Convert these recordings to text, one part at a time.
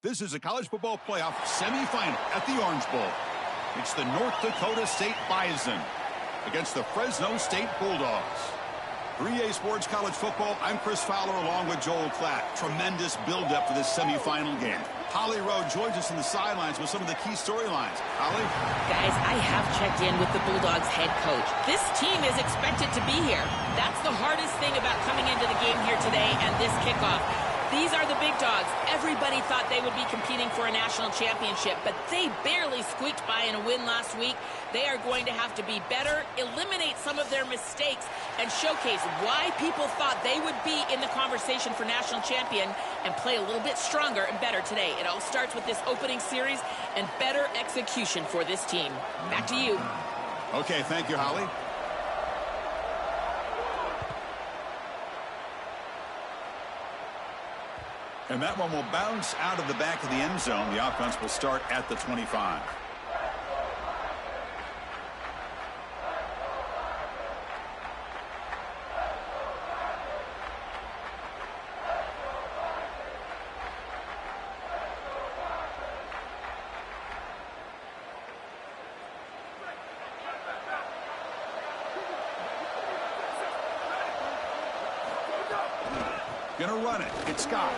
This is a college football playoff semifinal at the Orange Bowl. It's the North Dakota State Bison against the Fresno State Bulldogs. 3A Sports College Football, I'm Chris Fowler along with Joel Klatt. Tremendous build-up for this semifinal game. Holly Rowe joins us in the sidelines with some of the key storylines. Holly? Guys, I have checked in with the Bulldogs head coach. This team is expected to be here. That's the hardest thing about coming into the game here today and this kickoff. These are the big dogs. Everybody thought they would be competing for a national championship, but they barely squeaked by in a win last week. They are going to have to be better, eliminate some of their mistakes, and showcase why people thought they would be in the conversation for national champion and play a little bit stronger and better today. It all starts with this opening series and better execution for this team. Back to you. Okay, thank you, Holly. And that one will bounce out of the back of the end zone. The offense will start at the 25. Gonna run it. It's Scott.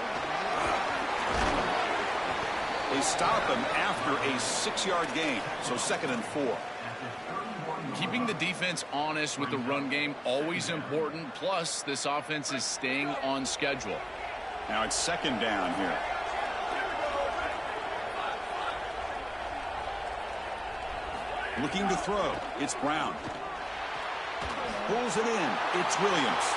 They stop him after a 6-yard gain, so 2nd and 4. Keeping the defense honest with the run game, always important. Plus, this offense is staying on schedule. Now it's 2nd down here. Looking to throw. It's Brown. Pulls it in. It's Williams.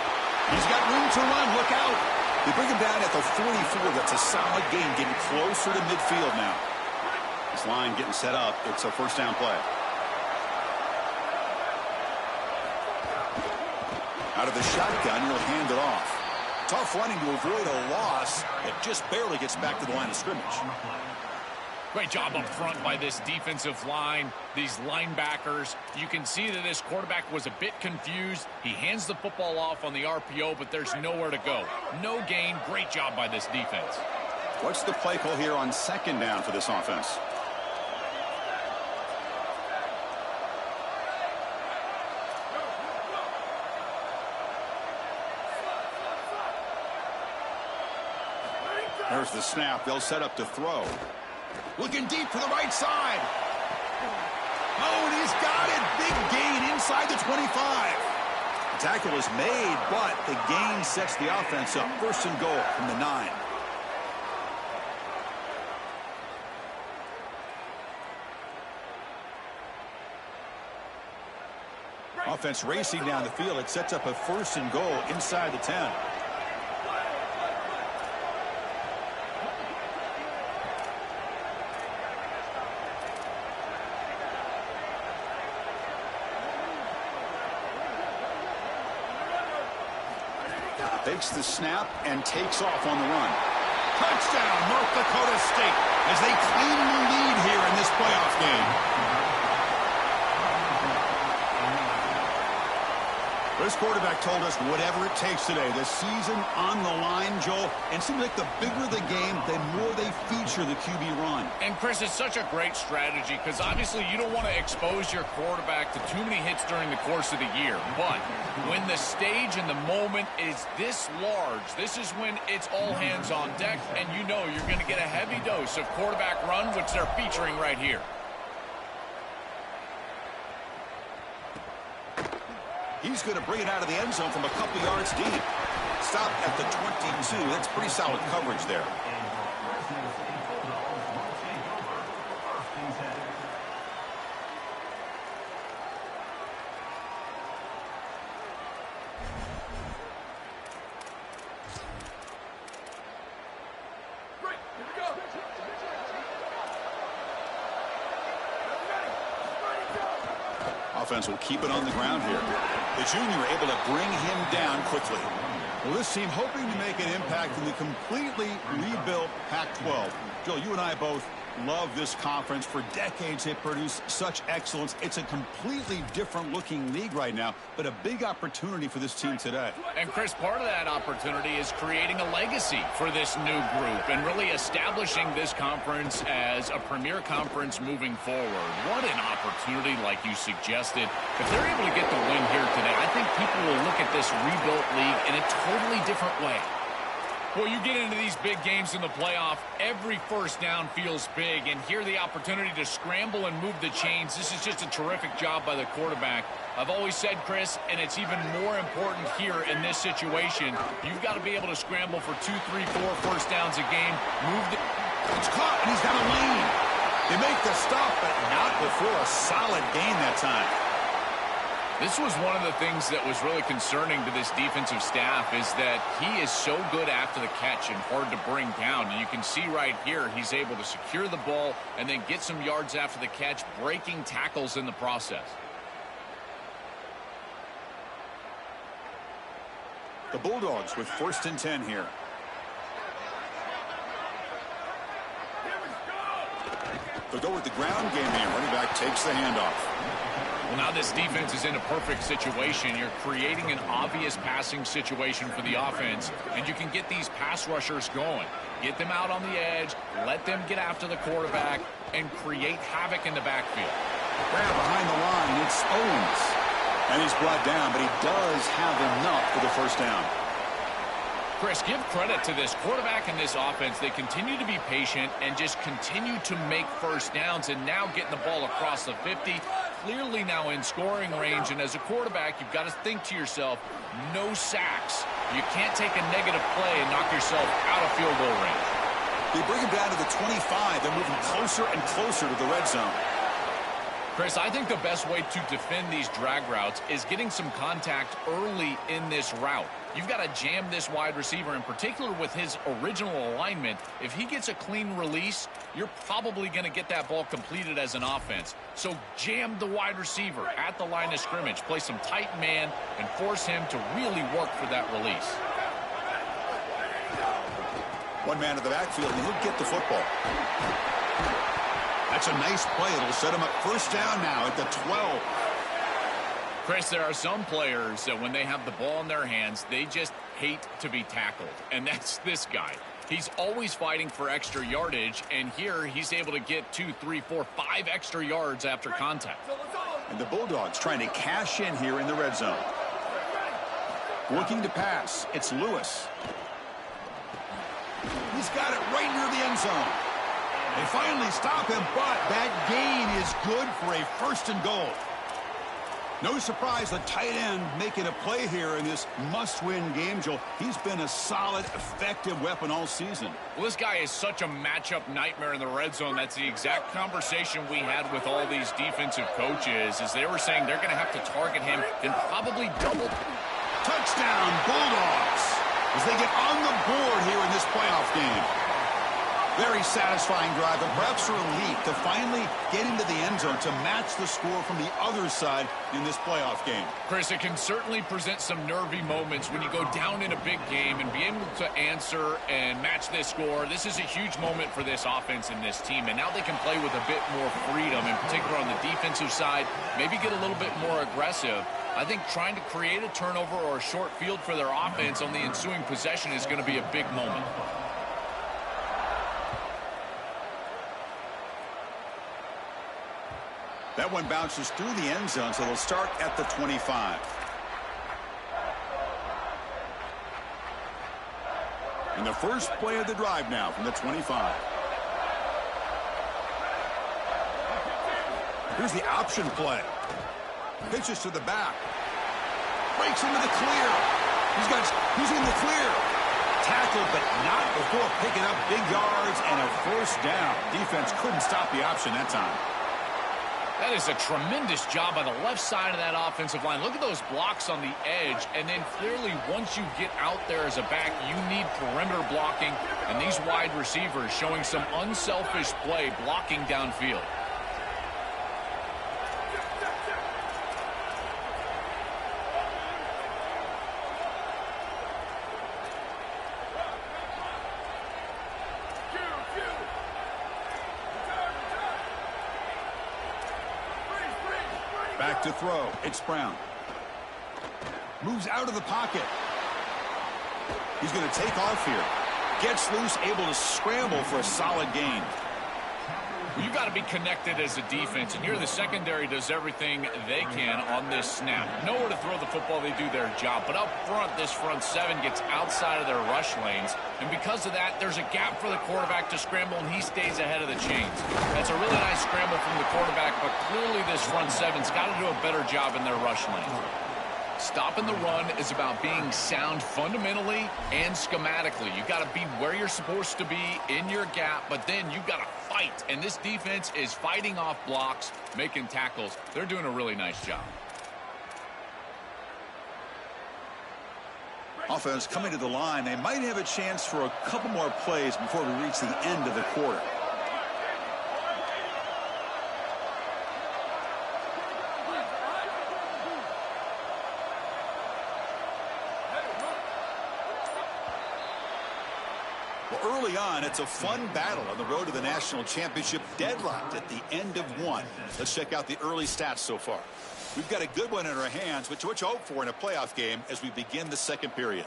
He's got room to run. Look out. They bring him down at the 44. That's a solid gain, getting closer to midfield now. This line getting set up. It's a 1st down play. Out of the shotgun, he'll hand it off. Tough running to avoid a loss. It just barely gets back to the line of scrimmage. Great job up front by this defensive line, these linebackers. You can see that this quarterback was a bit confused. He hands the football off on the RPO, but there's nowhere to go. No gain. Great job by this defense. What's the play call here on 2nd down for this offense? There's the snap. They'll set up to throw. Looking deep to the right side. Oh, and he's got it. Big gain inside the 25. The tackle is made, but the gain sets the offense up. 1st and goal from the 9. Offense racing down the field. It sets up a 1st and goal inside the 10. Takes the snap and takes off on the run. Touchdown, North Dakota State, as they claim the lead here in this playoff game. This quarterback told us whatever it takes today. The season on the line, Joel. And it seems like the bigger the game, the more they feature the QB run. And, Chris, it's such a great strategy because obviously you don't want to expose your quarterback to too many hits during the course of the year. But when the stage and the moment is this large, this is when it's all hands on deck, and you know you're going to get a heavy dose of quarterback run, which they're featuring right here. He's going to bring it out of the end zone from a couple yards deep. Stop at the 22. That's pretty solid coverage there. Offense will keep it on the ground here. The junior able to bring him down quickly. Well, this team hoping to make an impact in the completely rebuilt Pac-12. Joel, you and I both love this conference. For decades, it produced such excellence. It's a completely different-looking league right now, but a big opportunity for this team today. And, Chris, part of that opportunity is creating a legacy for this new group and really establishing this conference as a premier conference moving forward. What an opportunity, like you suggested. If they're able to get the win here today, I think people will look at this rebuilt league in a totally different way. Well, you get into these big games in the playoff, every first down feels big, and here the opportunity to scramble and move the chains. This is just a terrific job by the quarterback. I've always said, Chris, and it's even more important here in this situation, you've got to be able to scramble for 2, 3, 4 first downs a game. It's caught, and he's got a lane. They make the stop, but not before a solid gain that time. This was one of the things that was really concerning to this defensive staff, is that he is so good after the catch and hard to bring down. And you can see right here, he's able to secure the ball and then get some yards after the catch, breaking tackles in the process. The Bulldogs with 1st and 10 here. They'll go with the ground game here. Running back takes the handoff. Well, now this defense is in a perfect situation. You're creating an obvious passing situation for the offense, and you can get these pass rushers going. Get them out on the edge, let them get after the quarterback, and create havoc in the backfield. Grab behind the line, it's Owens. And he's brought down, but he does have enough for the first down. Chris, give credit to this quarterback and this offense. They continue to be patient and just continue to make first downs, and now getting the ball across the 50, clearly now in scoring range. And as a quarterback, you've got to think to yourself, no sacks. You can't take a negative play and knock yourself out of field goal range. They bring him down to the 25. They're moving closer and closer to the red zone. Chris, I think the best way to defend these drag routes is getting some contact early in this route. You've got to jam this wide receiver, in particular with his original alignment. If he gets a clean release, you're probably going to get that ball completed as an offense. So jam the wide receiver at the line of scrimmage, play some tight man, and force him to really work for that release. One man in the backfield, and he'll get the football. That's a nice play. It'll set him up first down now at the 12. Chris, there are some players that when they have the ball in their hands, they just hate to be tackled. And that's this guy. He's always fighting for extra yardage, and here he's able to get 2, 3, 4, 5 extra yards after contact. And the Bulldogs trying to cash in here in the red zone. Looking to pass. It's Lewis. He's got it right near the end zone. They finally stop him, but that gain is good for a 1st and goal. No surprise, the tight end making a play here in this must-win game, Joel. He's been a solid, effective weapon all season. Well, this guy is such a matchup nightmare in the red zone. That's the exact conversation we had with all these defensive coaches, as they were saying they're going to have to target him and probably double. Touchdown, Bulldogs, as they get on the board here in this playoff game. Very satisfying drive, and perhaps a relief to finally get into the end zone to match the score from the other side in this playoff game. Chris, it can certainly present some nervy moments when you go down in a big game and be able to answer and match this score. This is a huge moment for this offense and this team, and now they can play with a bit more freedom, in particular on the defensive side, maybe get a little bit more aggressive. I think trying to create a turnover or a short field for their offense on the ensuing possession is going to be a big moment. That one bounces through the end zone, so they'll start at the 25. And the first play of the drive now from the 25. Here's the option play. Pitches to the back. Breaks into the clear. He's in the clear. Tackled, but not before picking up big yards and a first down. Defense couldn't stop the option that time. That is a tremendous job by the left side of that offensive line. Look at those blocks on the edge, and then clearly once you get out there as a back, you need perimeter blocking, and these wide receivers showing some unselfish play blocking downfield. Back to throw. It's Brown. Moves out of the pocket. He's going to take off here. Gets loose, able to scramble for a solid gain. Well, you got to be connected as a defense, and here the secondary does everything they can on this snap. Nowhere to throw the football, they do their job. But up front, this front seven gets outside of their rush lanes, and because of that, there's a gap for the quarterback to scramble, and he stays ahead of the chains. That's a really nice scramble from the quarterback, but clearly this front seven's got to do a better job in their rush lane. Stopping the run is about being sound fundamentally and schematically. You got to be where you're supposed to be in your gap, but then you got to fight. And this defense is fighting off blocks, making tackles. They're doing a really nice job. Offense coming to the line. They might have a chance for a couple more plays before we reach the end of the quarter. Early on, it's a fun battle on the road to the national championship, deadlocked at the end of one. Let's check out the early stats so far. We've got a good one in our hands, which you hope for in a playoff game as we begin the second period.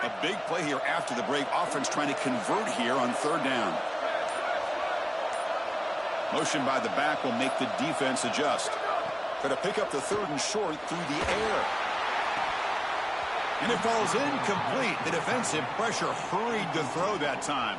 A big play here after the break. Offense trying to convert here on third down. Motion by the back will make the defense adjust. Got to pick up the third and short through the air. And it falls incomplete. The defensive pressure hurried to throw that time.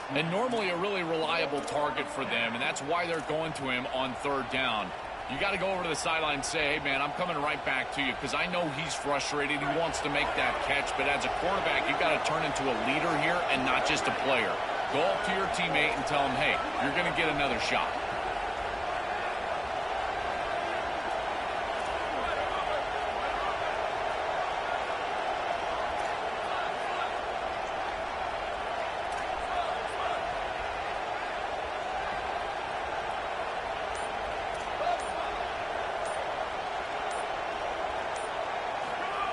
And normally a really reliable target for them, and that's why they're going to him on third down. You got to go over to the sideline and say, hey, man, I'm coming right back to you because I know he's frustrated. He wants to make that catch. But as a quarterback, you got to turn into a leader here and not just a player. Go up to your teammate and tell him, hey, you're going to get another shot.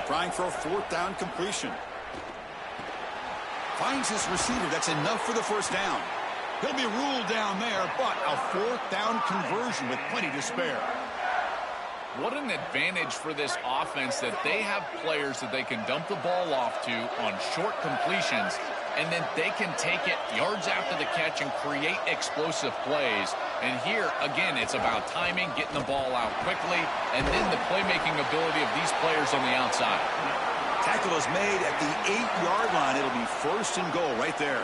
Trying for a fourth down completion. Finds his receiver. That's enough for the first down. He'll be ruled down there, but a fourth down conversion with plenty to spare. What an advantage for this offense that they have players that they can dump the ball off to on short completions, and then they can take it yards after the catch and create explosive plays. And here, again, it's about timing, getting the ball out quickly, and then the playmaking ability of these players on the outside. Tackle is made at the 8-yard line. It'll be first and goal right there.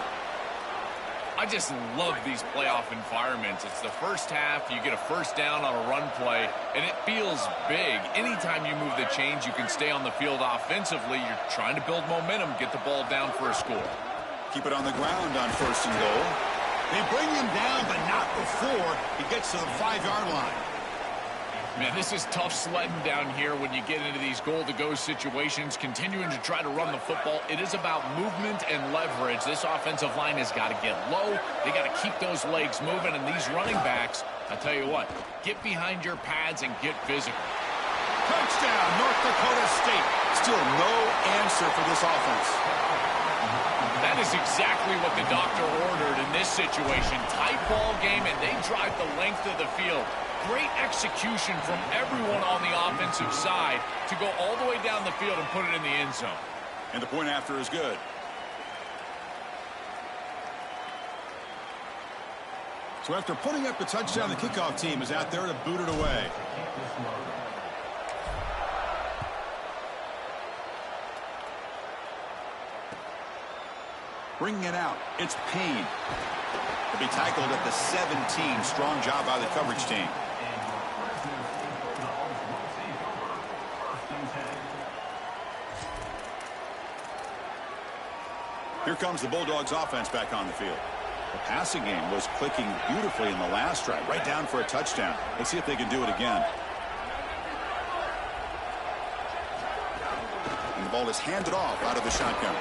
I just love these playoff environments. It's the first half, you get a first down on a run play, and it feels big. Anytime you move the chains, you can stay on the field offensively. You're trying to build momentum, get the ball down for a score. Keep it on the ground on first and goal. They bring him down, but not before he gets to the 5-yard line. Man, this is tough sledding down here when you get into these goal-to-go situations, continuing to try to run the football. It is about movement and leverage. This offensive line has got to get low. They got to keep those legs moving, and these running backs, I tell you what, get behind your pads and get physical. Touchdown, North Dakota State. Still no answer for this offense. That is exactly what the doctor ordered in this situation. Tight ball game, and they drive the length of the field. Great execution from everyone on the offensive side to go all the way down the field and put it in the end zone. And the point after is good. So after putting up the touchdown, the kickoff team is out there to boot it away. Bringing it out, it's Payne. He'll be tackled at the 17. Strong job by the coverage team. Here comes the Bulldogs offense back on the field. The passing game was clicking beautifully in the last drive, right down for a touchdown. Let's see if they can do it again. And the ball is handed off out of the shotgun.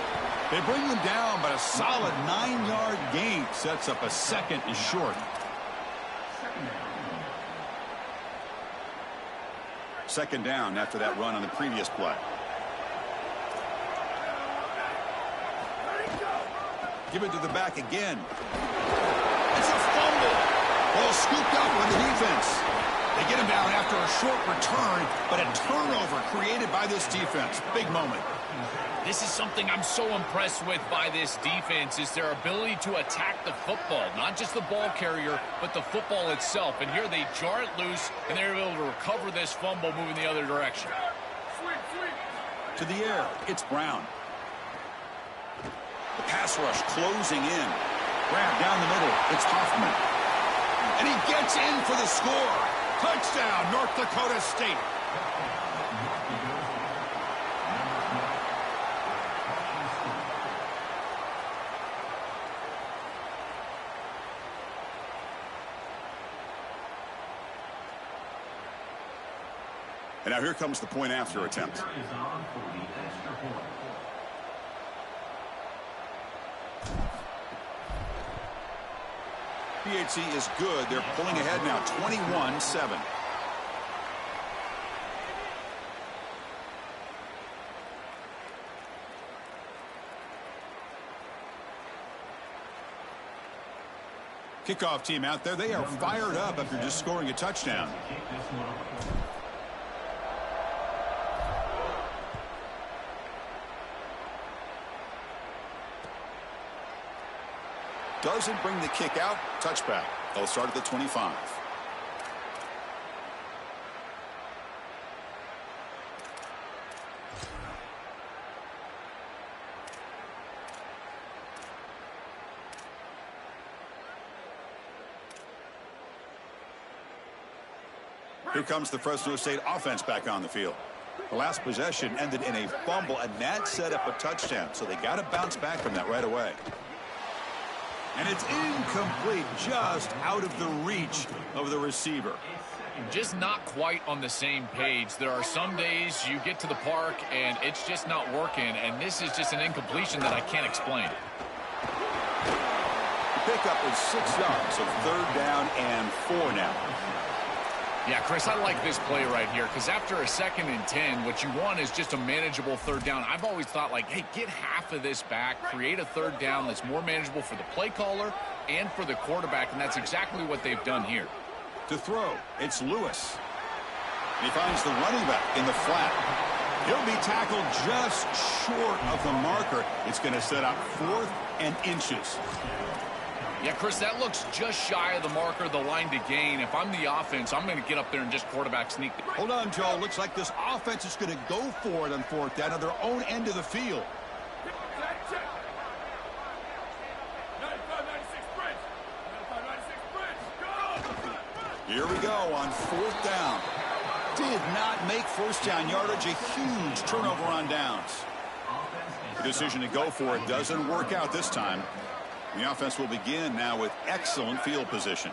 They bring him down, but a solid 9-yard gain sets up a second and short. Second down after that run on the previous play. Give it to the back again. It's a fumble. Ball scooped up by the defense. They get him down after a short return, but a turnover created by this defense. Big moment. This is something I'm so impressed with by this defense is their ability to attack the football. Not just the ball carrier, but the football itself. And here they jar it loose, and they're able to recover this fumble moving the other direction. To the air, it's Brown. The pass rush closing in. Grab down the middle, it's Hoffman. And he gets in for the score. Touchdown, North Dakota State. And now here comes the point after attempt. PHC is good. They're pulling ahead now, 21-7. Kickoff team out there. They are fired up after just scoring a touchdown. Doesn't bring the kick out. Touchback. They'll start at the 25. Here comes the Fresno State offense back on the field. The last possession ended in a fumble, and that set up a touchdown, so they got to bounce back from that right away. And it's incomplete, just out of the reach of the receiver. Just not quite on the same page. There are some days you get to the park and it's just not working, and this is just an incompletion that I can't explain. The pickup is 6 yards, so third down and 4 now. Yeah, Chris, I like this play right here because after a 2nd and 10, what you want is just a manageable third down. I've always thought, like, hey, get half of this back, create a third down that's more manageable for the play caller and for the quarterback, and that's exactly what they've done here. To throw, it's Lewis. He finds the running back in the flat. He'll be tackled just short of the marker. It's going to set up 4th and inches. Yeah, Chris, that looks just shy of the marker, the line to gain. If I'm the offense, I'm going to get up there and just quarterback sneak. Hold on, Joe. Looks like this offense is going to go for it on 4th down on their own end of the field. Here we go on 4th down. Did not make first down yardage. A huge turnover on downs. The decision to go for it doesn't work out this time. The offense will begin now with excellent field position.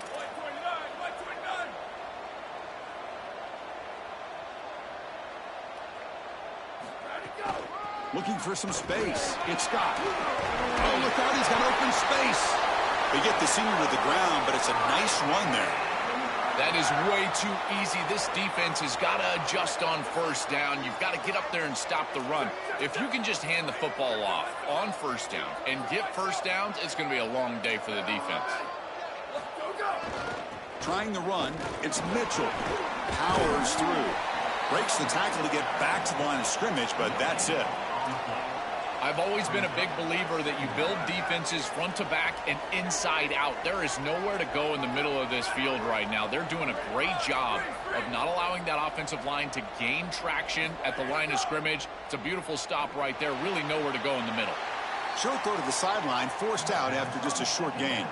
Looking for some space. It's Scott. Oh, look out. He's got open space. They get the senior to the ground, but it's a nice run there. That is way too easy. This defense has got to adjust on first down. You've got to get up there and stop the run. If you can just hand the football off on first down and get first downs, it's going to be a long day for the defense. Trying the run, it's Mitchell. Powers through. Breaks the tackle to get back to the line of scrimmage, but that's it. I've always been a big believer that you build defenses front to back and inside out. There is nowhere to go in the middle of this field right now. They're doing a great job of not allowing that offensive line to gain traction at the line of scrimmage. It's a beautiful stop right there. Really nowhere to go in the middle. Short throw to the sideline, forced out after just a short gain.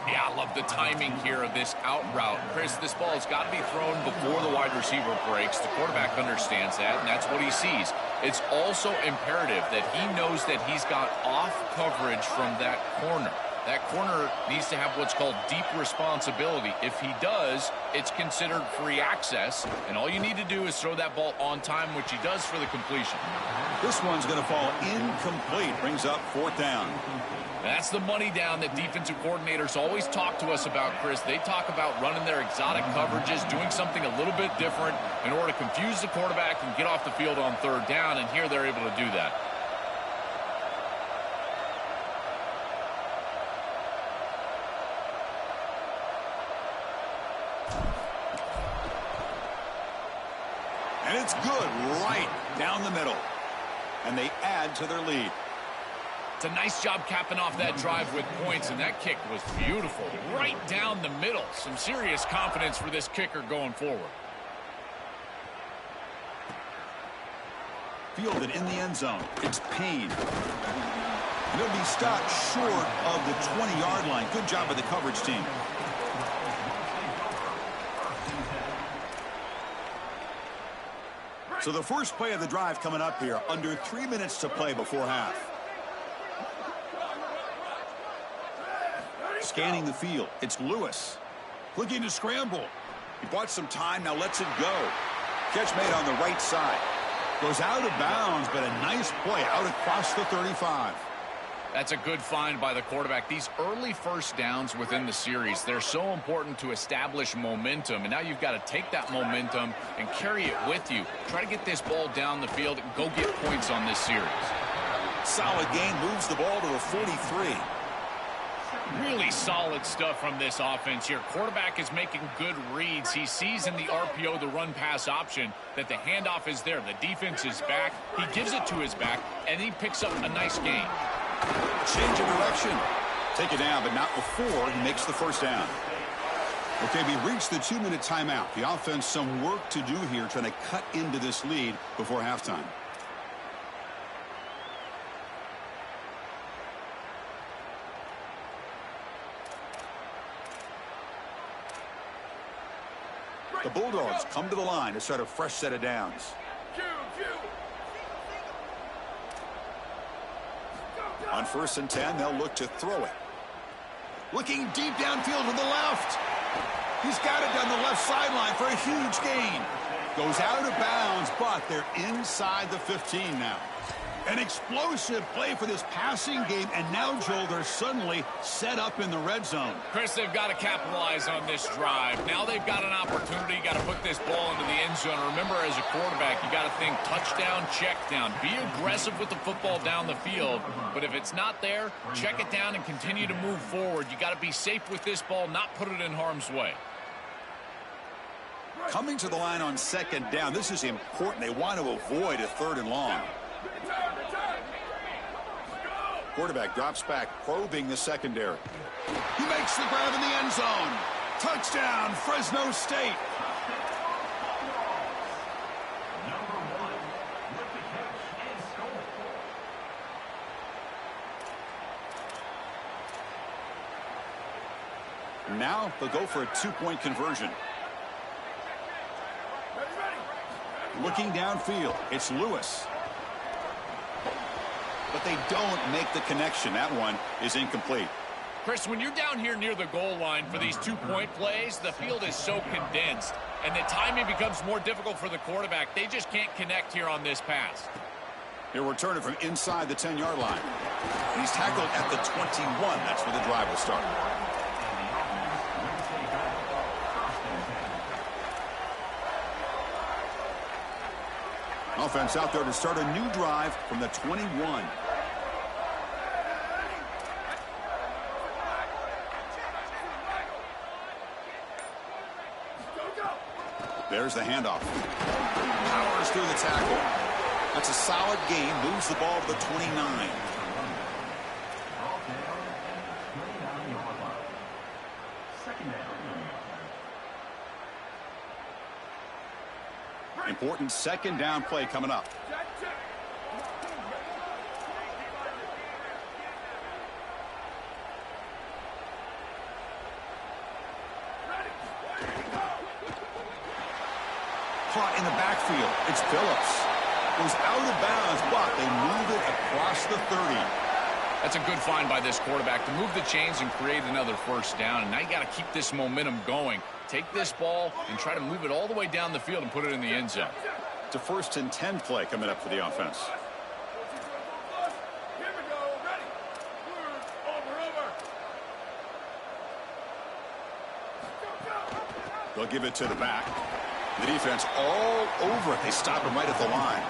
Yeah, I love the timing here of this out route. Chris, this ball has got to be thrown before the wide receiver breaks. The quarterback understands that, and that's what he sees. It's also imperative that he knows that he's got off coverage from that corner. That corner needs to have what's called deep responsibility. If he does, it's considered free access, and all you need to do is throw that ball on time, which he does for the completion. This one's going to fall incomplete. Brings up 4th down. That's the money down that defensive coordinators always talk to us about, Chris. They talk about running their exotic coverages, doing something a little bit different in order to confuse the quarterback and get off the field on 3rd down, and here they're able to do that. And it's good right down the middle. And they add to their lead. It's a nice job capping off that drive with points, and that kick was beautiful. Right down the middle. Some serious confidence for this kicker going forward. Fielded in the end zone. It's Payne. And it'll be stopped short of the 20-yard line. Good job by the coverage team. So the first play of the drive coming up here. Under 3 minutes to play before half. Scanning the field. It's Lewis. Looking to scramble. He bought some time. Now lets it go. Catch made on the right side. Goes out of bounds, but a nice play out across the 35. That's a good find by the quarterback. These early first downs within the series, they're so important to establish momentum. And now you've got to take that momentum and carry it with you. Try to get this ball down the field and go get points on this series. Solid gain. Moves the ball to the 43. Really solid stuff from this offense here. Quarterback is making good reads. He sees in the RPO, the run-pass option, that the handoff is there. The defense is back. He gives it to his back, and he picks up a nice gain. Change of direction. Take it down, but not before he makes the first down. Okay, we reached the 2-minute timeout. The offense some work to do here, trying to cut into this lead before halftime. The Bulldogs come to the line to start a fresh set of downs. On 1st and 10, they'll look to throw it. Looking deep downfield to the left. He's got it down the left sideline for a huge gain. Goes out of bounds, but they're inside the 15 now. An explosive play for this passing game, and now, Joel, they're suddenly set up in the red zone. Chris, they've got to capitalize on this drive. Now they've got an opportunity. You got to put this ball into the end zone. Remember, as a quarterback, you got to think touchdown, check down. Be aggressive with the football down the field, but if it's not there, check it down and continue to move forward. You got to be safe with this ball, not put it in harm's way. Coming to the line on 2nd down, this is important. They want to avoid a 3rd and long. Quarterback drops back, probing the secondary. He makes the grab in the end zone. Touchdown, Fresno State. Now they'll go for a 2-point conversion. Looking downfield, it's Lewis. But they don't make the connection. That one is incomplete. Chris, when you're down here near the goal line for these 2-point plays, the field is so condensed, and the timing becomes more difficult for the quarterback. They just can't connect here on this pass. He'll return it from inside the 10-yard line. And he's tackled at the 21. That's where the drive will start. Offense out there to start a new drive from the 21. There's the handoff. Powers through the tackle. That's a solid gain. Moves the ball to the 29. Important 2nd down play coming up. Caught in the backfield. It's Phillips. Goes out of bounds, but they move it across the 30. That's a good find by this quarterback to move the chains and create another first down. And now you got to keep this momentum going. Take this ball and try to move it all the way down the field and put it in the end zone. It's a 1st and 10 play coming up for the offense. They'll give it to the back. The defense all over it. They stop him right at the line.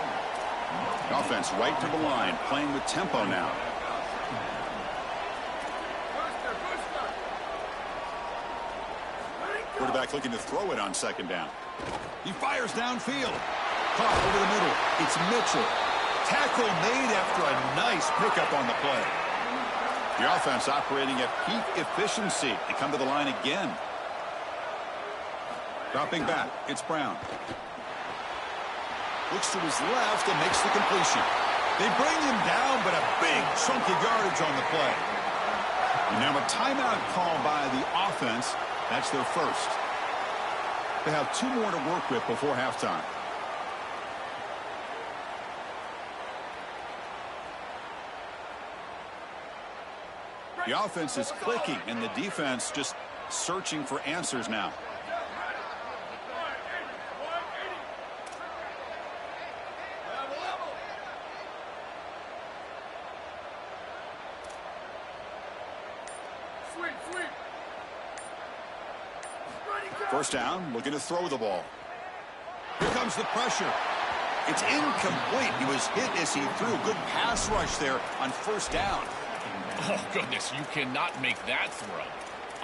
The offense right to the line, playing with tempo now. Quarterback looking to throw it on 2nd down. He fires downfield. Caught over the middle. It's Mitchell. Tackle made after a nice pickup on the play. The offense operating at peak efficiency. They come to the line again. Dropping back, it's Brown. Looks to his left and makes the completion. They bring him down, but a big chunk of yardage on the play. And now a timeout call by the offense. That's their first. They have 2 more to work with before halftime. The offense is clicking, and the defense just searching for answers now. First down, looking to throw the ball. Here comes the pressure. It's incomplete. He was hit as he threw. Good pass rush there on 1st down. Oh, goodness, you cannot make that throw.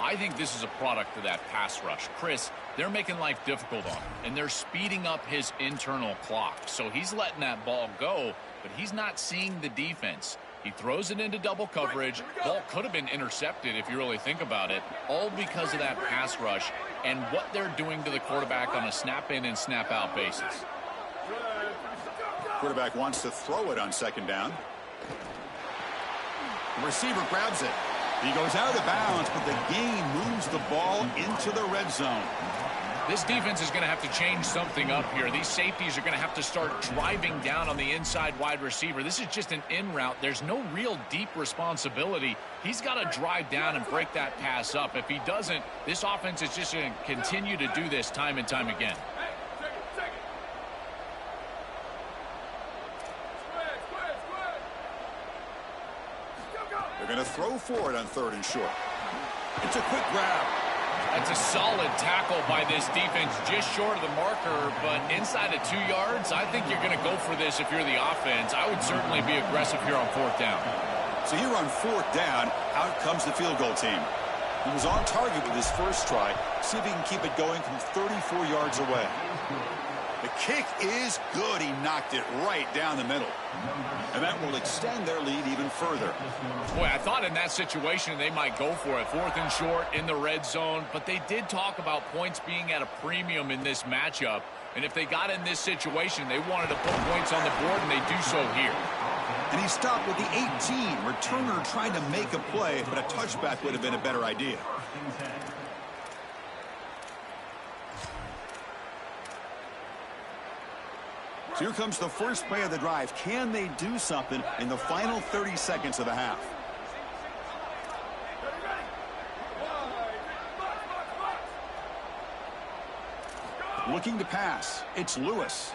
I think this is a product of that pass rush. Chris, they're making life difficult on him, and they're speeding up his internal clock. So he's letting that ball go, but he's not seeing the defense. He throws it into double coverage. Ball could have been intercepted if you really think about it, all because of that pass rush and what they're doing to the quarterback on a snap-in and snap-out basis. Quarterback wants to throw it on 2nd down. The receiver grabs it. He goes out of bounds, but the gain moves the ball into the red zone. This defense is going to have to change something up here. These safeties are going to have to start driving down on the inside wide receiver. This is just an in route. There's no real deep responsibility. He's got to drive down and break that pass up. If he doesn't, this offense is just going to continue to do this time and time again. They're going to throw for it on 3rd and short. It's a quick grab. That's a solid tackle by this defense, just short of the marker, but inside of 2 yards, I think you're going to go for this if you're the offense. I would certainly be aggressive here on 4th down. So here on 4th down, out comes the field goal team. He was on target with his first try. See if he can keep it going from 34 yards away. The kick is good. He knocked it right down the middle. And that will extend their lead even further. Boy, I thought in that situation they might go for it. 4th and short in the red zone. But they did talk about points being at a premium in this matchup. And if they got in this situation, they wanted to put points on the board, and they do so here. And he stopped with the 18. Returner trying to make a play, but a touchback would have been a better idea. So here comes the first play of the drive. Can they do something in the final 30 seconds of the half? Looking to pass. It's Lewis.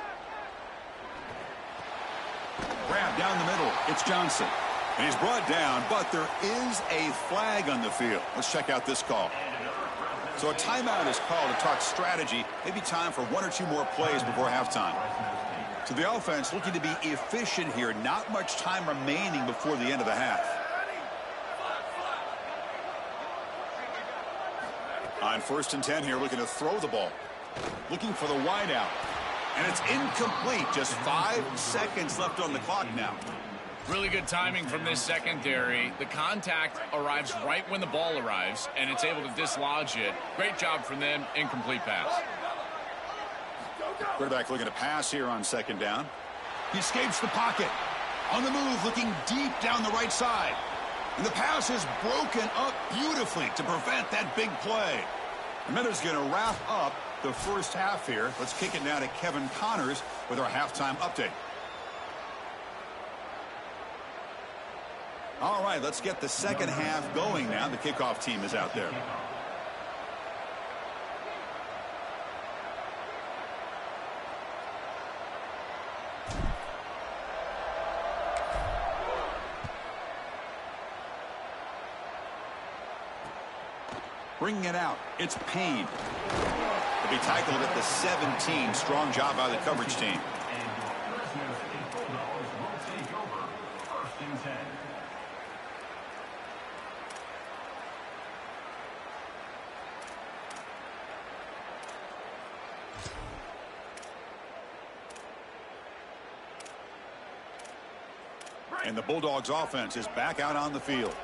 Grab down the middle. It's Johnson. And he's brought down, but there is a flag on the field. Let's check out this call. So a timeout is called to talk strategy. Maybe time for 1 or 2 more plays before halftime. So the offense looking to be efficient here. Not much time remaining before the end of the half. On 1st and 10 here, looking to throw the ball. Looking for the wide out. And it's incomplete. Just 5 seconds left on the clock now. Really good timing from this secondary. The contact arrives right when the ball arrives, and it's able to dislodge it. Great job from them. Incomplete pass. Quarterback looking to pass here on 2nd down. He escapes the pocket. On the move, looking deep down the right side. And the pass is broken up beautifully to prevent that big play. And then is going to wrap up the first half here. Let's kick it now to Kevin Connors with our halftime update. All right, let's get the second half going now. The kickoff team is out there. Bringing it out, it's Payne. He'll be tackled at the 17. Strong job by the coverage team. And the Bulldogs offense is back out on the field.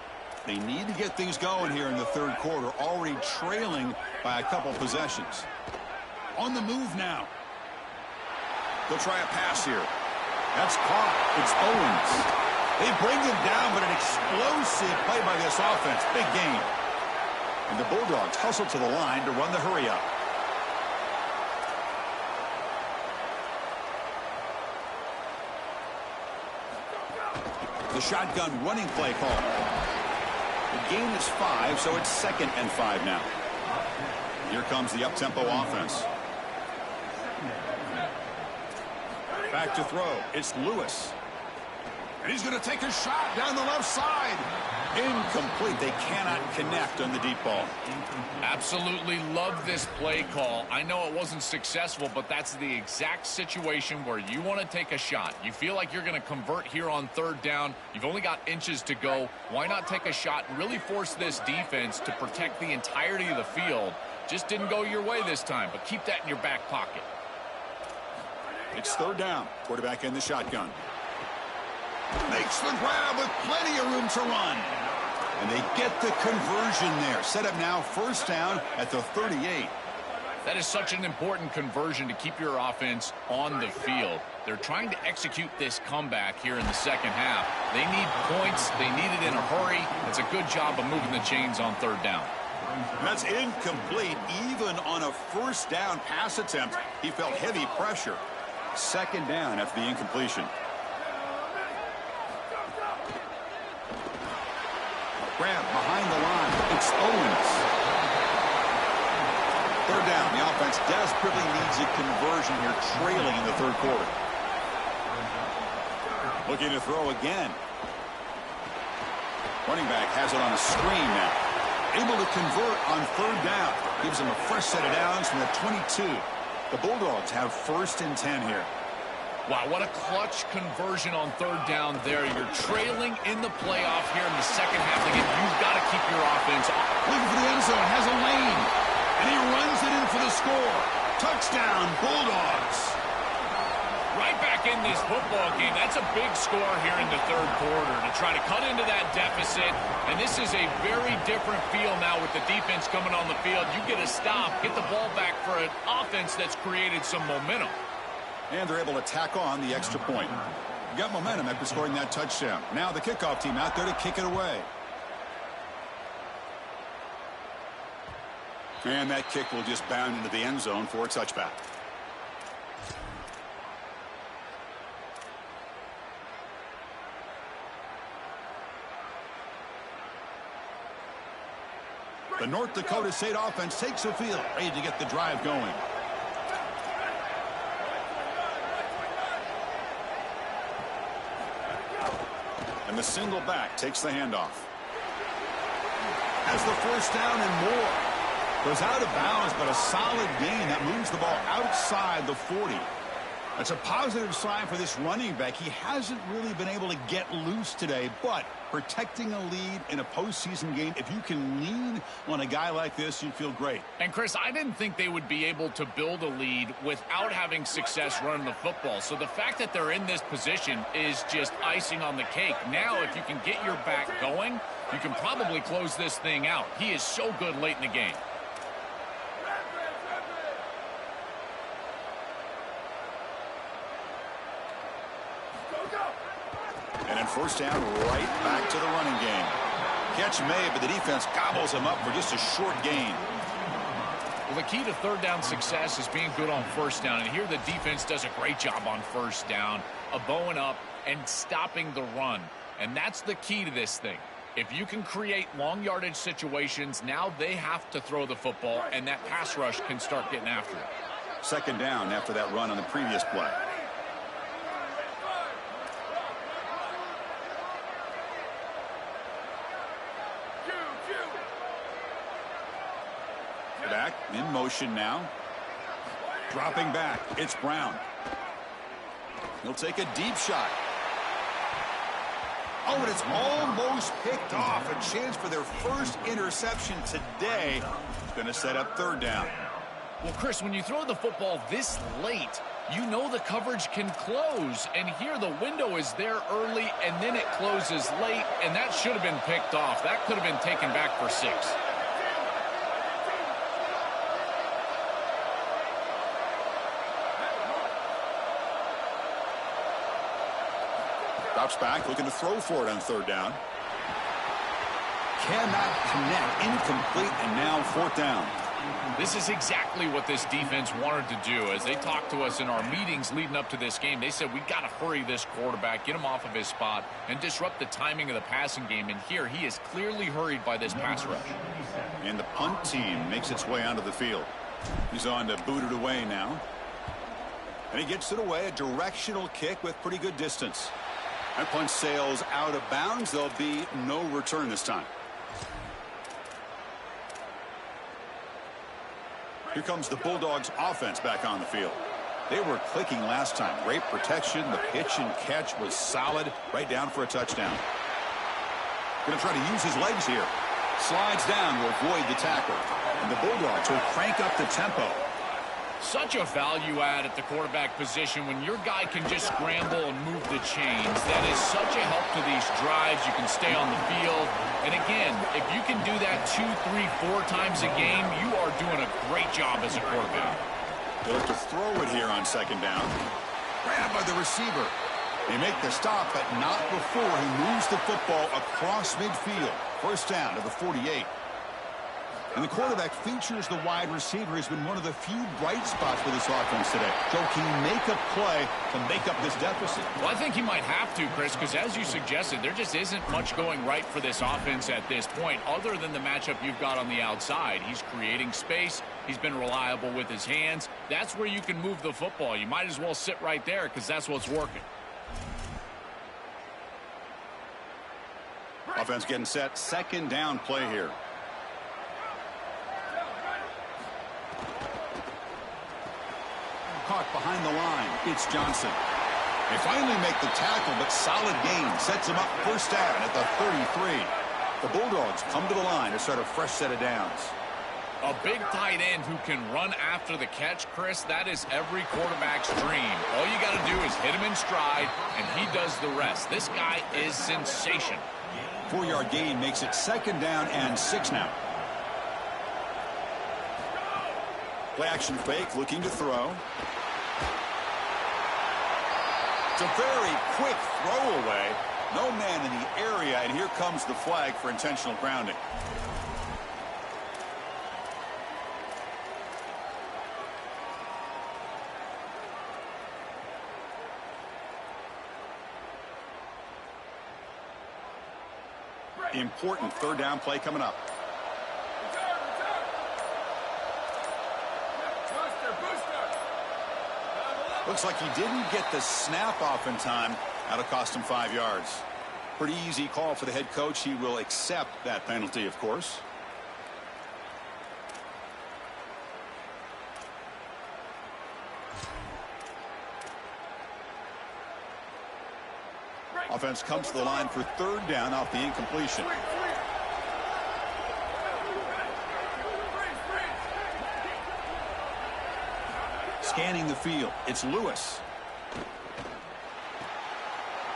They need to get things going here in the third quarter, already trailing by a couple possessions. On the move now. They'll try a pass here. That's caught. It's Owens. They bring him down, but an explosive play by this offense. Big game. And the Bulldogs hustle to the line to run the hurry up. The shotgun running play call. The gain is 5, so it's 2nd and 5 now. Here comes the up-tempo offense. Back to throw. It's Lewis. And he's going to take a shot down the left side. Incomplete. They cannot connect on the deep ball. Absolutely love this play call. I know it wasn't successful, but that's the exact situation where you want to take a shot. You feel like you're going to convert here on 3rd down. You've only got inches to go. Why not take a shot and really force this defense to protect the entirety of the field? Just didn't go your way this time, but keep that in your back pocket. It's 3rd down. Quarterback in the shotgun. Makes the grab with plenty of room to run. And they get the conversion there. Set up now 1st down at the 38. That is such an important conversion to keep your offense on the field. They're trying to execute this comeback here in the second half. They need points. They need it in a hurry. It's a good job of moving the chains on 3rd down. That's incomplete. Even on a 1st down pass attempt, he felt heavy pressure. 2nd down after the incompletion. Grab behind the line. It's Owens. 3rd down. The offense desperately needs a conversion here, trailing in the 3rd quarter. Looking to throw again. Running back has it on a screen now. Able to convert on 3rd down. Gives him a fresh set of downs from the 22. The Bulldogs have 1st and 10 here. Wow, what a clutch conversion on 3rd down there. You're trailing in the playoff here in the second half. Again, you've got to keep your offense on. Looking for the end zone, has a lane, and he runs it in for the score. Touchdown, Bulldogs. Right back in this football game. That's a big score here in the 3rd quarter to try to cut into that deficit. And this is a very different feel now with the defense coming on the field. You get a stop, get the ball back for an offense that's created some momentum. And they're able to tack on the extra point. Got momentum after scoring that touchdown. Now the kickoff team out there to kick it away. And that kick will just bound into the end zone for a touchback. The North Dakota State offense takes the field, ready to get the drive going. And the single back takes the handoff. Has the 1st down and more. Goes out of bounds, but a solid gain that moves the ball outside the 40. That's a positive sign for this running back. He hasn't really been able to get loose today, but protecting a lead in a postseason game, if you can lean on a guy like this, you feel great. And, Chris, I didn't think they would be able to build a lead without having success running the football. So the fact that they're in this position is just icing on the cake. Now, if you can get your back going, you can probably close this thing out. He is so good late in the game. And in 1st down, right back to the running game. Catch made, but the defense gobbles him up for just a short gain. Well, the key to 3rd down success is being good on 1st down. And here the defense does a great job on 1st down of bowing up and stopping the run. And that's the key to this thing. If you can create long yardage situations, now they have to throw the football, and that pass rush can start getting after it. Second down after that run on the previous play. Back in motion now. Dropping back. It's Brown. He'll take a deep shot. Oh, and it's almost picked off. A chance for their first interception today. Going to set up third down. Well, Chris, when you throw the football this late, you know the coverage can close. And here the window is there early, and then it closes late, and that should have been picked off. That could have been taken back for 6. Drops back, looking to throw for it on third down. Cannot connect, incomplete, and now fourth down. This is exactly what this defense wanted to do. As they talked to us in our meetings leading up to this game, they said, we got to hurry this quarterback, get him off of his spot, and disrupt the timing of the passing game. And here, he is clearly hurried by this pass rush. And the punt team makes its way onto the field. He's on to boot it away now. And he gets it away, a directional kick with pretty good distance. That punt sails out of bounds. There'll be no return this time. Here comes the Bulldogs offense back on the field. They were clicking last time. Great protection. The pitch and catch was solid. Right down for a touchdown. Going to try to use his legs here. Slides down to avoid the tackle. And the Bulldogs will crank up the tempo. Such a value add at the quarterback position when your guy can just scramble and move the chains. That is such a help to these drives. You can stay on the field. And again, if you can do that 2, 3, 4 times a game, you are doing a great job as a quarterback. They'll have to throw it here on second down. Grabbed by the receiver. They make the stop, but not before he moves the football across midfield. First down to the 48. And the quarterback features the wide receiver. Has been one of the few bright spots for this offense today. Joe, can he make a play to make up this deficit? Well, I think he might have to, Chris, because as you suggested, there just isn't much going right for this offense at this point, other than the matchup you've got on the outside. He's creating space. He's been reliable with his hands. That's where you can move the football. You might as well sit right there because that's what's working. Offense getting set. Second down play here. Caught behind the line. It's Johnson. They finally make the tackle, but solid gain sets him up first down at the 33. The Bulldogs come to the line to start a fresh set of downs. A big tight end who can run after the catch, Chris, that is every quarterback's dream. All you got to do is hit him in stride, and he does the rest. This guy is sensational. 4-yard gain makes it second down and 6 now. Play action fake, looking to throw. It's a very quick throwaway. No man in the area, and here comes the flag for intentional grounding. Important third down play coming up. Looks like he didn't get the snap off in time. That'll cost him 5 yards. Pretty easy call for the head coach. He will accept that penalty, of course. Offense comes to the line for third down off the incompletion. Scanning the field. It's Lewis.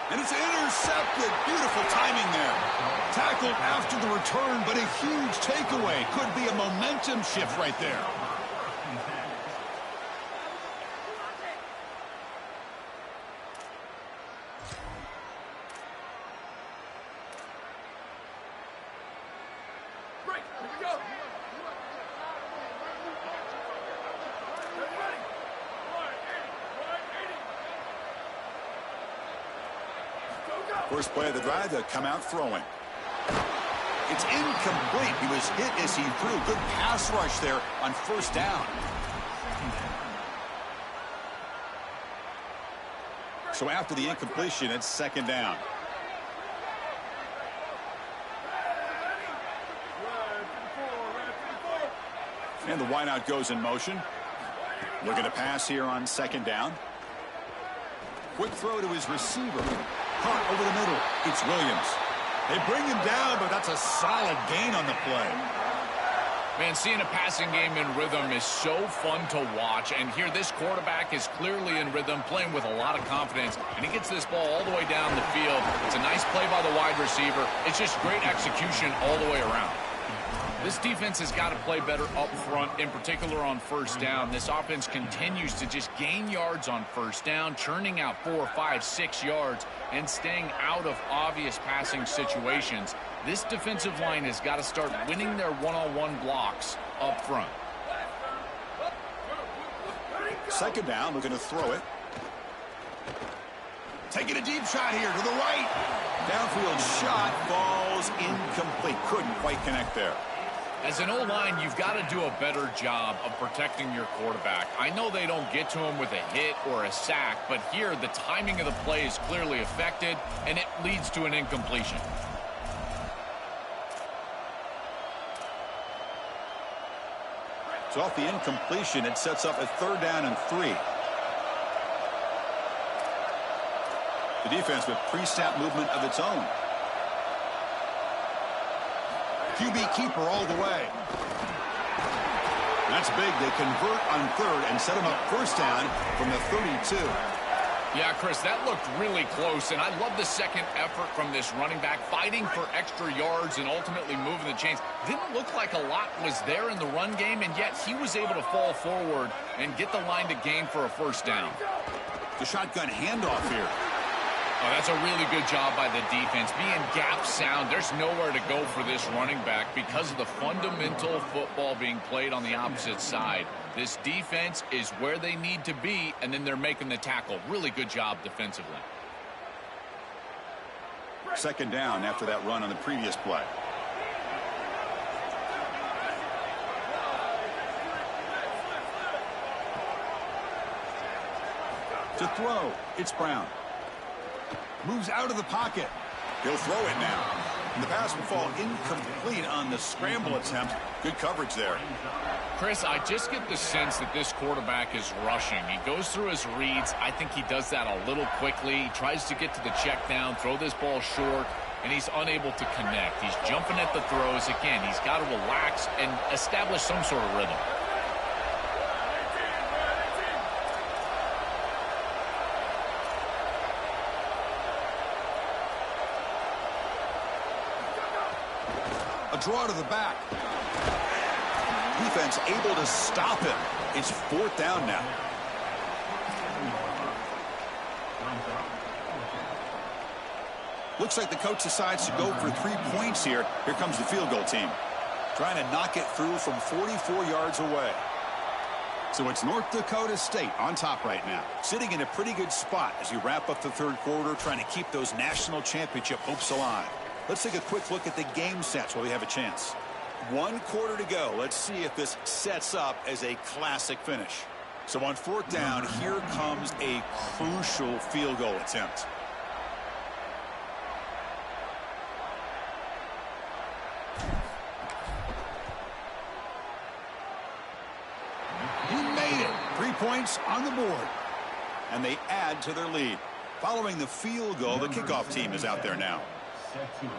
And it's intercepted. Beautiful timing there. Tackled after the return, but a huge takeaway. Could be a momentum shift right there. First play of the drive, to come out throwing. It's incomplete. He was hit as he threw. Good pass rush there on first down. So after the incompletion, it's second down. And the wideout goes in motion. Looking to pass here on second down. Quick throw to his receiver. Caught over the middle. It's Williams. They bring him down, but that's a solid gain on the play. Man, seeing a passing game in rhythm is so fun to watch. And here, this quarterback is clearly in rhythm, playing with a lot of confidence. And he gets this ball all the way down the field. It's a nice play by the wide receiver. It's just great execution all the way around. This defense has got to play better up front, in particular on first down. This offense continues to just gain yards on first down, churning out 4, 5, 6 yards, and staying out of obvious passing situations. This defensive line has got to start winning their one-on-one blocks up front. Second down, looking to throw it. Taking a deep shot here to the right. Downfield shot falls incomplete. Couldn't quite connect there. As an O-line, you've got to do a better job of protecting your quarterback. I know they don't get to him with a hit or a sack, but here the timing of the play is clearly affected, and it leads to an incompletion. So off the incompletion, it sets up a third down and 3. The defense with pre-snap movement of its own. QB keeper all the way. That's big. They convert on third and set him up first down from the 32. Yeah, Chris, that looked really close, and I love the second effort from this running back, fighting for extra yards and ultimately moving the chains. Didn't look like a lot was there in the run game, and yet he was able to fall forward and get the line to gain for a first down. The shotgun handoff here. Oh, that's a really good job by the defense. Being gap sound, there's nowhere to go for this running back because of the fundamental football being played on the opposite side. This defense is where they need to be, and then they're making the tackle. Really good job defensively. Second down after that run on the previous play. To throw, it's Brown. Moves out of the pocket. He'll throw it now. And the pass will fall incomplete on the scramble attempt. Good coverage there. Chris, I just get the sense that this quarterback is rushing. He goes through his reads. I think he does that a little quickly. He tries to get to the check down, throw this ball short, and he's unable to connect. He's jumping at the throws. Again, he's got to relax and establish some sort of rhythm. Draw to the back. Defense able to stop him. It's fourth down now. Looks like the coach decides to go for 3 points here. Here comes the field goal team. Trying to knock it through from 44 yards away. So it's North Dakota State on top right now. Sitting in a pretty good spot as you wrap up the third quarter, trying to keep those national championship hopes alive. Let's take a quick look at the game sets while we have a chance. 1 quarter to go. Let's see if this sets up as a classic finish. So on fourth down, here comes a crucial field goal attempt. He made it. 3 points on the board. And they add to their lead. Following the field goal, the kickoff team is out there now.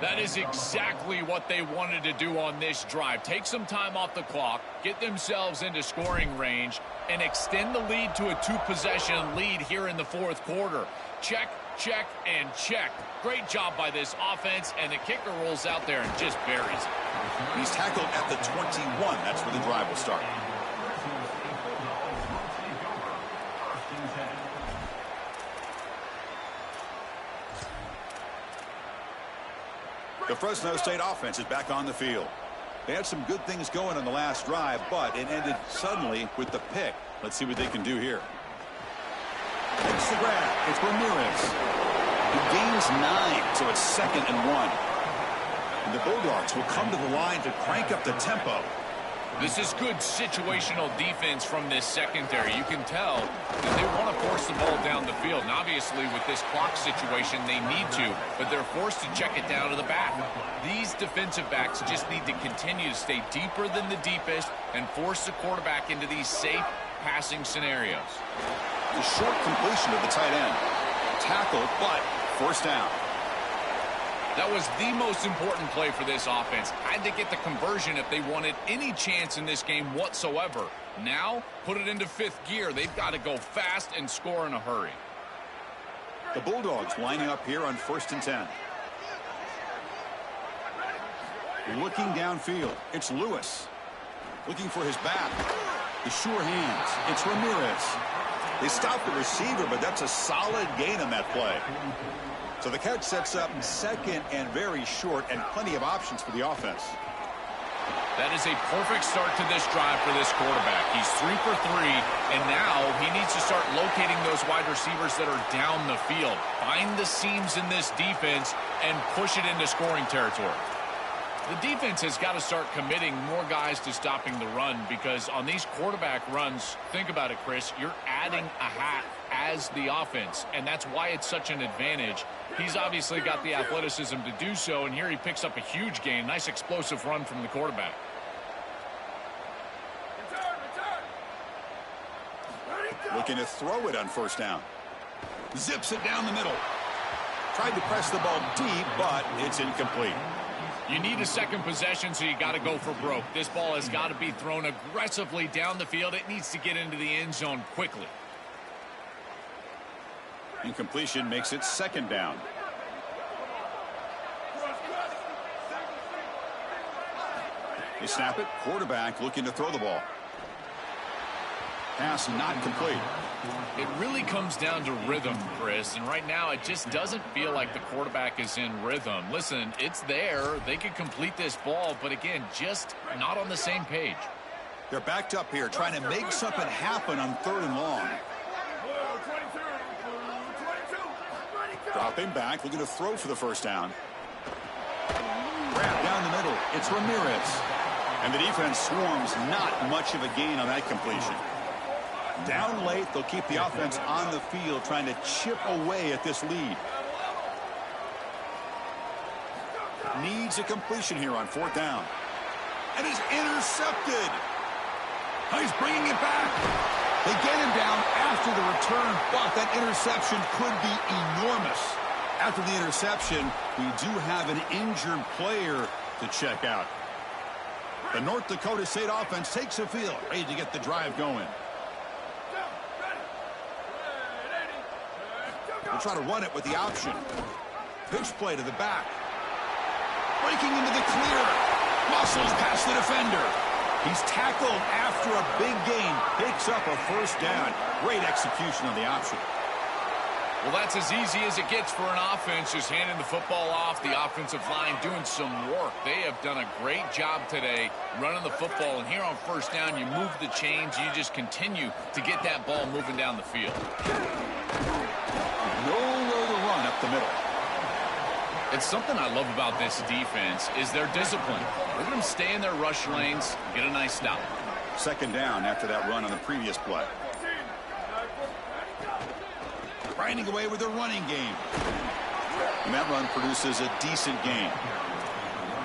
That is exactly what they wanted to do on this drive. Take some time off the clock, get themselves into scoring range, and extend the lead to a 2-possession lead here in the fourth quarter. Check, check, and check. Great job by this offense, and the kicker rolls out there and just buries it. He's tackled at the 21. That's where the drive will start. The Fresno State offense is back on the field. They had some good things going on the last drive, but it ended suddenly with the pick. Let's see what they can do here. Takes the grab. It's Ramirez. He gains 9, so it's 2nd and 1. And the Bulldogs will come to the line to crank up the tempo. This is good situational defense from this secondary. You can tell that they want to force the ball down the field. And obviously, with this clock situation, they need to, but they're forced to check it down to the back. These defensive backs just need to continue to stay deeper than the deepest and force the quarterback into these safe passing scenarios. The short completion of the tight end. Tackled, but first down. That was the most important play for this offense. Had to get the conversion if they wanted any chance in this game whatsoever. Now, put it into 5th gear. They've got to go fast and score in a hurry. The Bulldogs lining up here on 1st and 10. Looking downfield, it's Lewis. Looking for his back. The sure hands, it's Ramirez. They stopped the receiver, but that's a solid gain on that play. So the catch sets up 2nd and very short, and plenty of options for the offense. That is a perfect start to this drive for this quarterback. He's 3 for 3, and now he needs to start locating those wide receivers that are down the field. Find the seams in this defense and push it into scoring territory. The defense has got to start committing more guys to stopping the run, because on these quarterback runs, think about it, Chris, you're adding a hat as the offense, and that's why it's such an advantage. He's obviously got the athleticism to do so, and here he picks up a huge gain. Nice explosive run from the quarterback. Looking to throw it on 1st down. Zips it down the middle. Tried to press the ball deep, but it's incomplete. You need a second possession, so you got to go for broke. This ball has got to be thrown aggressively down the field. It needs to get into the end zone quickly. Incompletion makes it 2nd down. They snap it. Quarterback looking to throw the ball. Pass not complete. It really comes down to rhythm, Chris, and right now it just doesn't feel like the quarterback is in rhythm. Listen, it's there. They could complete this ball, but again, just not on the same page. They're backed up here, trying to make something happen on 3rd and long. Dropping back, looking to throw for the 1st down. Grab down the middle. It's Ramirez. And the defense swarms, not much of a gain on that completion. Down late, they'll keep the offense on the field, trying to chip away at this lead. Needs a completion here on 4th down. And is intercepted. He's bringing it back. They get him down after the return, but that interception could be enormous. After the interception, we do have an injured player to check out. The North Dakota State offense takes the field, ready to get the drive going. We'll try to run it with the option. Pitch play to the back. Breaking into the clear. Muscles past the defender. He's tackled after a big gain. Picks up a 1st down. Great execution on the option. Well, that's as easy as it gets for an offense, just handing the football off. The offensive line doing some work. They have done a great job today running the football. And here on 1st down, you move the chains. You just continue to get that ball moving down the field. Nowhere to run up the middle. It's something I love about this defense is their discipline. Let them stay in their rush lanes, get a nice stop. 2nd down after that run on the previous play. Grinding away with their running game. And that run produces a decent gain.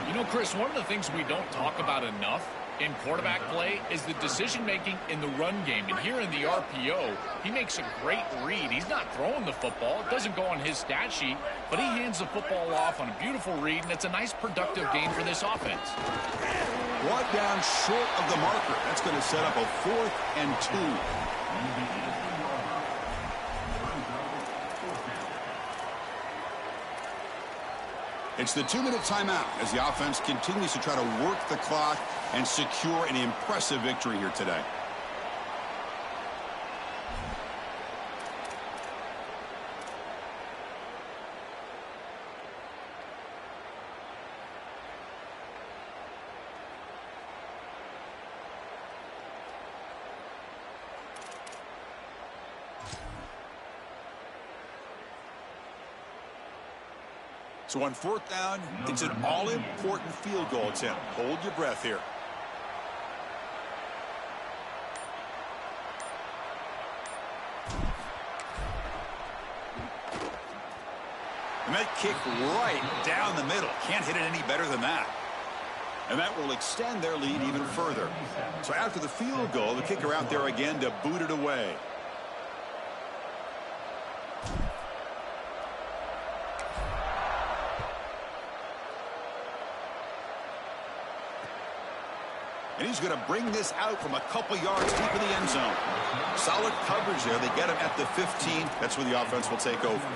You know, Chris, one of the things we don't talk about enough in quarterback play is the decision-making in the run game. And here in the RPO, he makes a great read. He's not throwing the football. It doesn't go on his stat sheet, but he hands the football off on a beautiful read, and it's a nice productive gain for this offense. Brought down short of the marker. That's going to set up a 4th and 2. It's the 2-minute timeout as the offense continues to try to work the clock and secure an impressive victory here today. So on 4th down, it's an all-important field goal attempt. Hold your breath here. And that kick right down the middle. Can't hit it any better than that. And that will extend their lead even further. So after the field goal, the kicker out there again to boot it away. And he's going to bring this out from a couple yards deep in the end zone. Solid coverage there. They get him at the 15. That's where the offense will take over.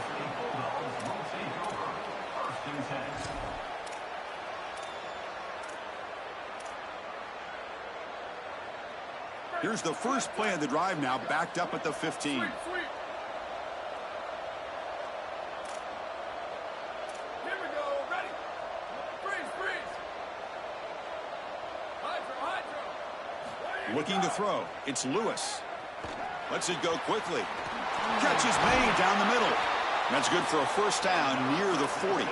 Here's the first play of the drive now, backed up at the 15. Here we go. Ready? Freeze. Hydro. Looking to throw. It's Lewis. Lets it go quickly. Catch is made down the middle. That's good for a first down near the 40.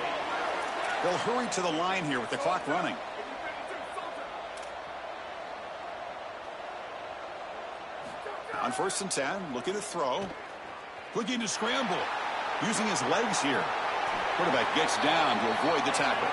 They'll hurry to the line here with the clock running. On 1st and 10, looking to throw. Looking to scramble. Using his legs here. Quarterback gets down to avoid the tackle.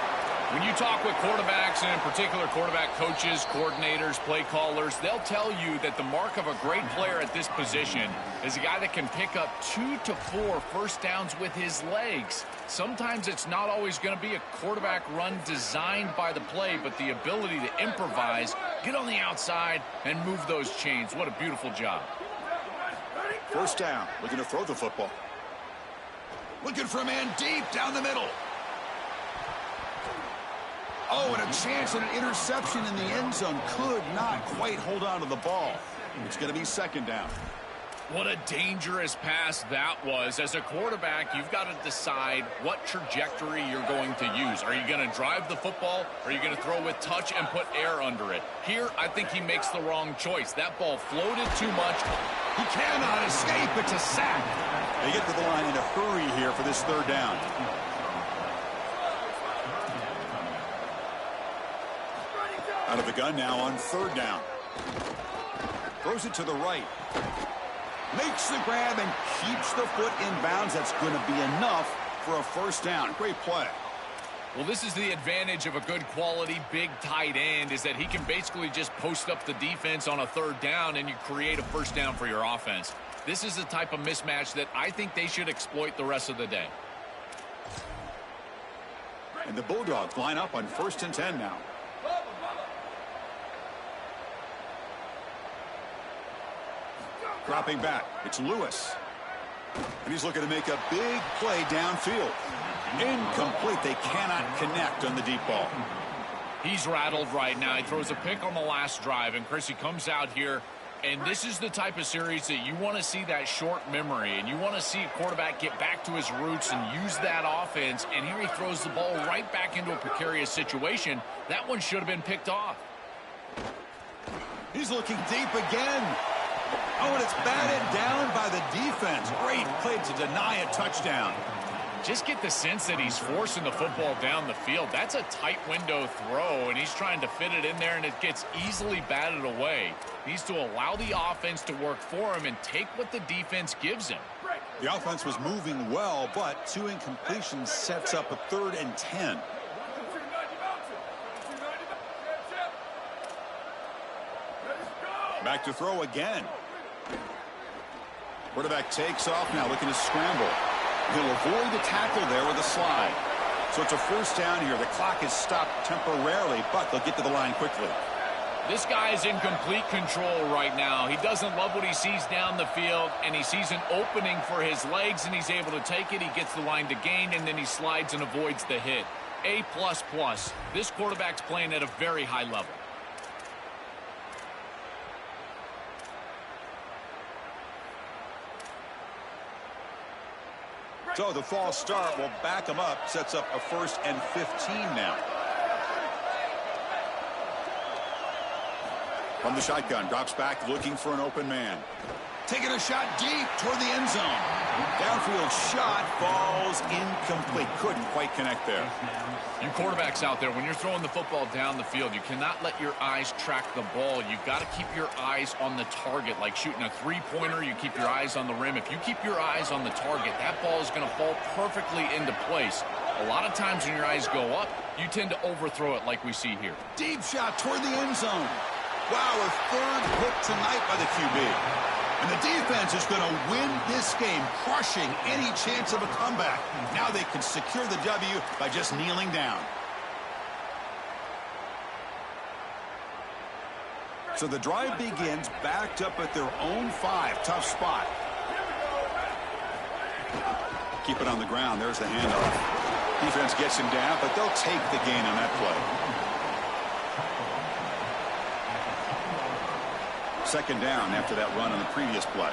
When you talk with quarterbacks, and in particular quarterback coaches, coordinators, play callers, they'll tell you that the mark of a great player at this position is a guy that can pick up 2 to 4 first downs with his legs. Sometimes it's not always going to be a quarterback run designed by the play, but the ability to improvise, get on the outside, and move those chains. What a beautiful job. First down, looking to throw the football. Looking for a man deep down the middle. Oh, and a chance at an interception in the end zone. Could not quite hold on to the ball. It's going to be 2nd down. What a dangerous pass that was. As a quarterback, you've got to decide what trajectory you're going to use. Are you going to drive the football, or are you going to throw with touch and put air under it? Here, I think he makes the wrong choice. That ball floated too much. He cannot escape. It's a sack. They get to the line in a hurry here for this 3rd down. Out of the gun now on 3rd down. Throws it to the right. Makes the grab and keeps the foot in bounds. That's going to be enough for a first down. Great play. Well, this is the advantage of a good quality big tight end, is that he can basically just post up the defense on a 3rd down and you create a first down for your offense. This is the type of mismatch that I think they should exploit the rest of the day. And the Bulldogs line up on 1st and 10 now. Dropping back, it's Lewis. And he's looking to make a big play downfield. Incomplete. They cannot connect on the deep ball. He's rattled right now. He throws a pick on the last drive, and Chris, he comes out here, and this is the type of series that you want to see that short memory, and you want to see a quarterback get back to his roots and use that offense, and here he throws the ball right back into a precarious situation. That one should have been picked off. He's looking deep again. Oh, and it's batted down by the defense. Great play to deny a touchdown. Just get the sense that he's forcing the football down the field. That's a tight window throw, and he's trying to fit it in there, and it gets easily batted away. He needs to allow the offense to work for him and take what the defense gives him. The offense was moving well, but 2 incompletions sets up a 3rd and 10. Back to throw again. Quarterback takes off now, looking to scramble. He'll avoid the tackle there with a slide. So it's a first down here. The clock is stopped temporarily, but they'll get to the line quickly. This guy is in complete control right now. He doesn't love what he sees down the field, and he sees an opening for his legs, and he's able to take it. He gets the line to gain, and then he slides and avoids the hit. A++. This quarterback's playing at a very high level. So the false start will back him up, sets up a 1st and 15 now. From the shotgun, drops back looking for an open man. Taking a shot deep toward the end zone. Downfield shot falls incomplete. Couldn't quite connect there. You quarterbacks out there, when you're throwing the football down the field, you cannot let your eyes track the ball. You've got to keep your eyes on the target. Like shooting a three-pointer, you keep your eyes on the rim. If you keep your eyes on the target, that ball is going to fall perfectly into place. A lot of times when your eyes go up, you tend to overthrow it like we see here. Deep shot toward the end zone. Wow, a third hit tonight by the QB. And the defense is going to win this game, crushing any chance of a comeback. Now they can secure the W by just kneeling down. So the drive begins backed up at their own 5. Tough spot. Keep it on the ground. There's the handoff. Defense gets him down, but they'll take the gain on that play. Second down after that run on the previous play.